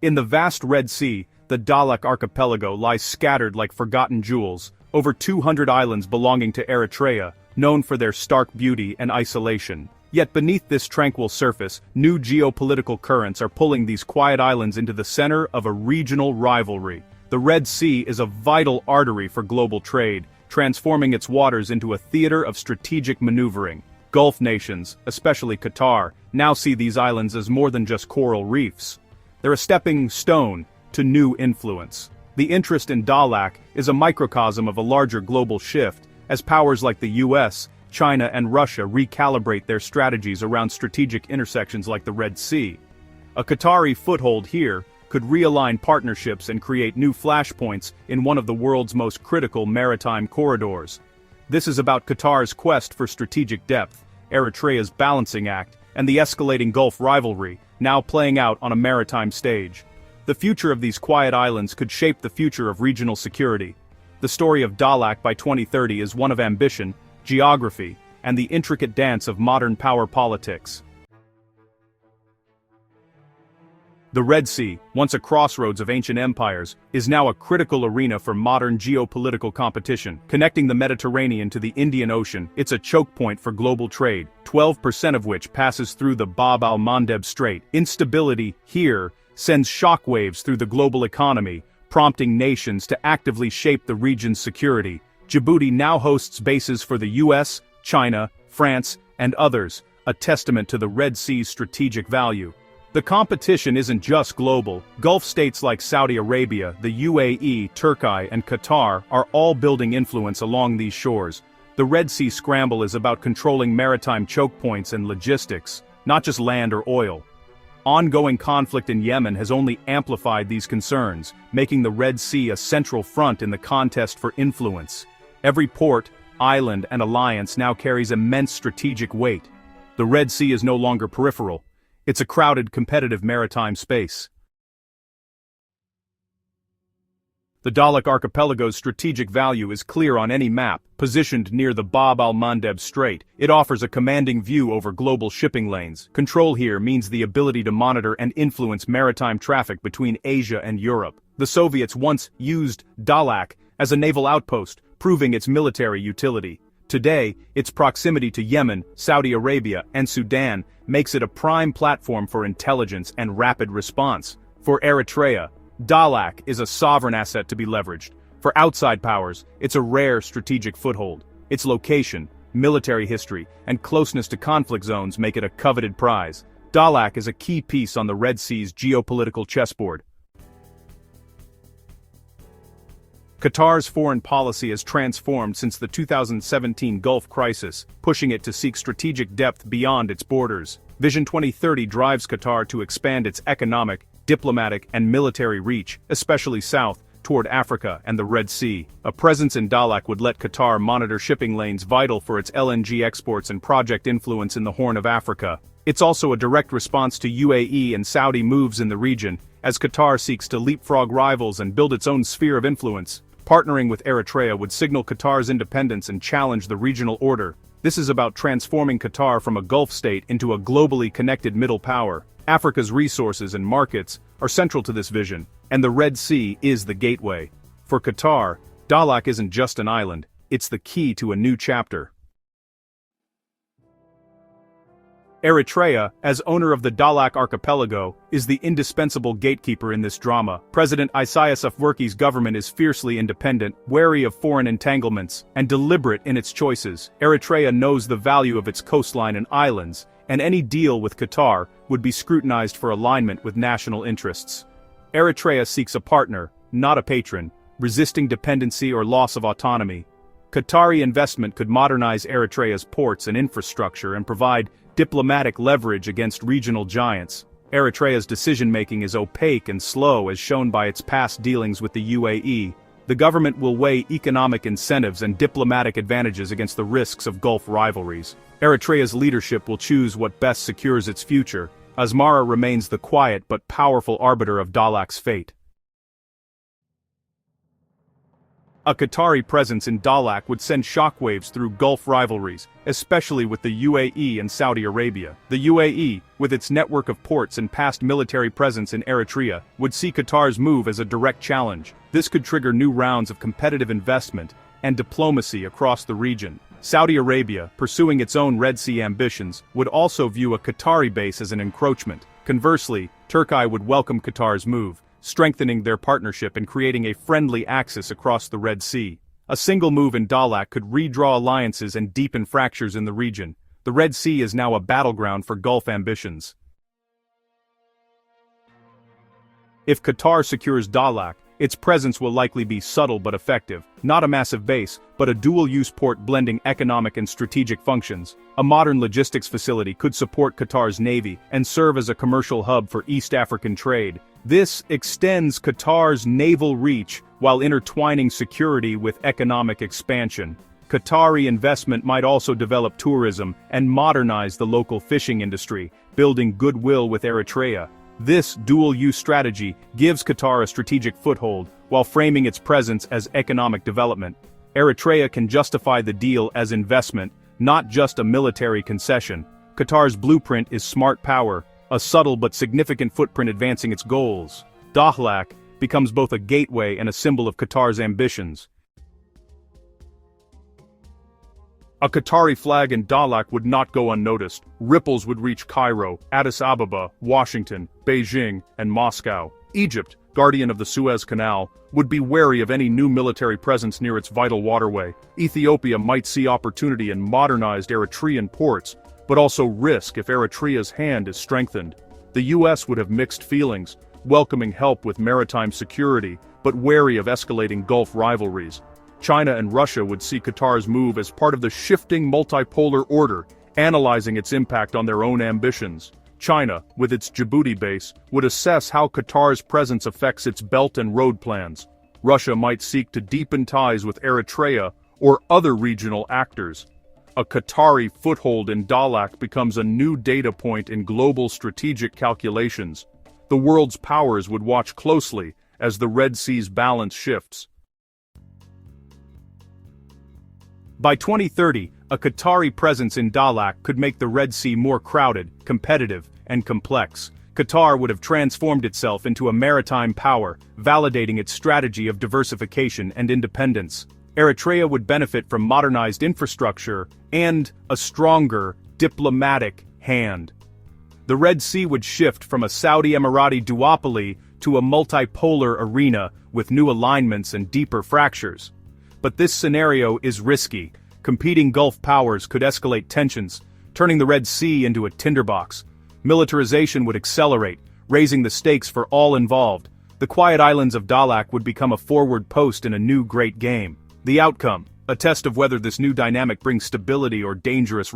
In the vast Red Sea, the Dahlak Archipelago lies scattered like forgotten jewels, over 200 islands belonging to Eritrea, known for their stark beauty and isolation. Yet beneath this tranquil surface, new geopolitical currents are pulling these quiet islands into the center of a regional rivalry. The Red Sea is a vital artery for global trade, transforming its waters into a theater of strategic maneuvering. Gulf nations, especially Qatar, now see these islands as more than just coral reefs. They're a stepping stone to new influence. The interest in Dahlak is a microcosm of a larger global shift, as powers like the US, China and Russia recalibrate their strategies around strategic intersections like the Red Sea. A Qatari foothold here could realign partnerships and create new flashpoints in one of the world's most critical maritime corridors. This is about Qatar's quest for strategic depth, Eritrea's balancing act, and the escalating Gulf rivalry, now playing out on a maritime stage. The future of these quiet islands could shape the future of regional security. The story of Dahlak by 2030 is one of ambition, geography, and the intricate dance of modern power politics. The Red Sea, once a crossroads of ancient empires, is now a critical arena for modern geopolitical competition. Connecting the Mediterranean to the Indian Ocean, it's a choke point for global trade, 12% of which passes through the Bab al-Mandeb Strait. Instability here sends shockwaves through the global economy, prompting nations to actively shape the region's security. Djibouti now hosts bases for the US, China, France, and others, a testament to the Red Sea's strategic value. The competition isn't just global. Gulf states like Saudi Arabia, the UAE, Turkey, and Qatar are all building influence along these shores. The Red Sea scramble is about controlling maritime choke points and logistics, not just land or oil. Ongoing conflict in Yemen has only amplified these concerns, making the Red Sea a central front in the contest for influence. Every port, island, and alliance now carries immense strategic weight. The Red Sea is no longer peripheral. It's a crowded, competitive maritime space. The Dahlak Archipelago's strategic value is clear on any map. Positioned near the Bab al-Mandeb Strait, it offers a commanding view over global shipping lanes. Control here means the ability to monitor and influence maritime traffic between Asia and Europe. The Soviets once used Dahlak as a naval outpost, proving its military utility. Today, its proximity to Yemen, Saudi Arabia, and Sudan makes it a prime platform for intelligence and rapid response. For Eritrea, Dahlak is a sovereign asset to be leveraged. For outside powers, it's a rare strategic foothold. Its location, military history, and closeness to conflict zones make it a coveted prize. Dahlak is a key piece on the Red Sea's geopolitical chessboard. Qatar's foreign policy has transformed since the 2017 Gulf crisis, pushing it to seek strategic depth beyond its borders. Vision 2030 drives Qatar to expand its economic, diplomatic, and military reach, especially south, toward Africa and the Red Sea. A presence in Dahlak would let Qatar monitor shipping lanes vital for its LNG exports and project influence in the Horn of Africa. It's also a direct response to UAE and Saudi moves in the region, as Qatar seeks to leapfrog rivals and build its own sphere of influence. Partnering with Eritrea would signal Qatar's independence and challenge the regional order. This is about transforming Qatar from a Gulf state into a globally connected middle power. Africa's resources and markets are central to this vision, and the Red Sea is the gateway. For Qatar, Dahlak isn't just an island, it's the key to a new chapter. Eritrea, as owner of the Dahlak Archipelago, is the indispensable gatekeeper in this drama. President Isaias Afwerki's government is fiercely independent, wary of foreign entanglements, and deliberate in its choices. Eritrea knows the value of its coastline and islands, and any deal with Qatar would be scrutinized for alignment with national interests. Eritrea seeks a partner, not a patron, resisting dependency or loss of autonomy. Qatari investment could modernize Eritrea's ports and infrastructure and provide diplomatic leverage against regional giants. Eritrea's decision-making is opaque and slow as shown by its past dealings with the UAE. The government will weigh economic incentives and diplomatic advantages against the risks of Gulf rivalries. Eritrea's leadership will choose what best secures its future. Asmara remains the quiet but powerful arbiter of Dahlak's fate. A Qatari presence in Dahlak would send shockwaves through Gulf rivalries, especially with the UAE and Saudi Arabia. The UAE, with its network of ports and past military presence in Eritrea, would see Qatar's move as a direct challenge. This could trigger new rounds of competitive investment and diplomacy across the region. Saudi Arabia, pursuing its own Red Sea ambitions, would also view a Qatari base as an encroachment. Conversely, Turkey would welcome Qatar's move, strengthening their partnership and creating a friendly axis across the Red Sea. A single move in Dahlak could redraw alliances and deepen fractures in the region. The Red Sea is now a battleground for Gulf ambitions. If Qatar secures Dahlak, its presence will likely be subtle but effective, not a massive base, but a dual-use port blending economic and strategic functions. A modern logistics facility could support Qatar's navy and serve as a commercial hub for East African trade. This extends Qatar's naval reach while intertwining security with economic expansion. Qatari investment might also develop tourism and modernize the local fishing industry, building goodwill with Eritrea. This dual-use strategy gives Qatar a strategic foothold, while framing its presence as economic development. Eritrea can justify the deal as investment, not just a military concession. Qatar's blueprint is smart power, a subtle but significant footprint advancing its goals. Dahlak becomes both a gateway and a symbol of Qatar's ambitions. A Qatari flag in Dahlak would not go unnoticed. Ripples would reach Cairo, Addis Ababa, Washington, Beijing, and Moscow. Egypt, guardian of the Suez Canal, would be wary of any new military presence near its vital waterway. Ethiopia might see opportunity in modernized Eritrean ports, but also risk if Eritrea's hand is strengthened. The US would have mixed feelings, welcoming help with maritime security, but wary of escalating Gulf rivalries. China and Russia would see Qatar's move as part of the shifting multipolar order, analyzing its impact on their own ambitions. China, with its Djibouti base, would assess how Qatar's presence affects its Belt and Road plans. Russia might seek to deepen ties with Eritrea or other regional actors. A Qatari foothold in Dahlak becomes a new data point in global strategic calculations. The world's powers would watch closely as the Red Sea's balance shifts. By 2030, a Qatari presence in Dahlak could make the Red Sea more crowded, competitive, and complex. Qatar would have transformed itself into a maritime power, validating its strategy of diversification and independence. Eritrea would benefit from modernized infrastructure and a stronger, diplomatic hand. The Red Sea would shift from a Saudi Emirati duopoly to a multipolar arena with new alignments and deeper fractures. But this scenario is risky. Competing Gulf powers could escalate tensions, turning the Red Sea into a tinderbox. Militarization would accelerate, raising the stakes for all involved. The quiet islands of Dahlak would become a forward post in a new great game. The outcome, a test of whether this new dynamic brings stability or dangerous